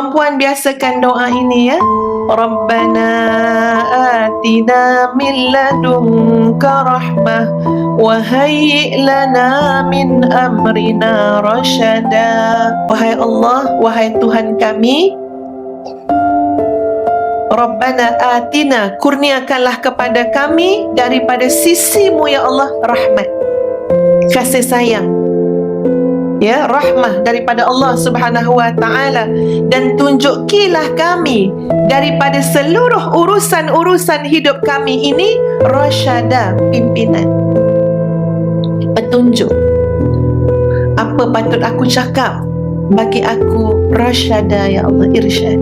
Puan-puan biasakan doa ini ya. Rabbana atina min ladunka rahmah wa hayyi' lana min amrina rasyada. Wahai Allah, wahai Tuhan kami, Rabbana atina, kurniakanlah kepada kami daripada sisi-Mu ya Allah rahmat, kasih sayang, ya, rahmah daripada Allah Subhanahu wa taala, dan tunjukilah kami daripada seluruh urusan-urusan hidup kami ini rasyada, pimpinan, petunjuk. Apa patut aku cakap, bagi aku rasyada ya Allah, irsyad.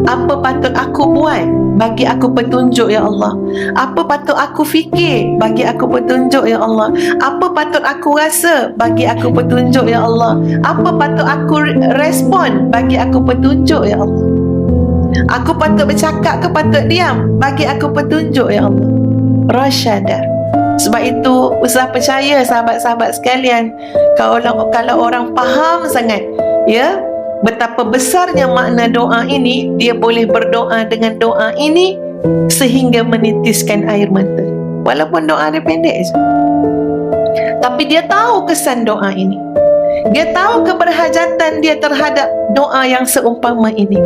Apa patut aku buat, bagi aku petunjuk ya Allah. Apa patut aku fikir, bagi aku petunjuk ya Allah. Apa patut aku rasa, bagi aku petunjuk ya Allah. Apa patut aku respon, bagi aku petunjuk ya Allah. Aku patut bercakap ke patut diam, bagi aku petunjuk ya Allah. Rasyada. Sebab itu Ustaz percaya sahabat-sahabat sekalian, kalau orang faham sangat ya betapa besarnya makna doa ini, dia boleh berdoa dengan doa ini sehingga menitiskan air mata. Walaupun doa dia pendek je, tapi dia tahu kesan doa ini. Dia tahu keberhajatan dia terhadap doa yang seumpama ini.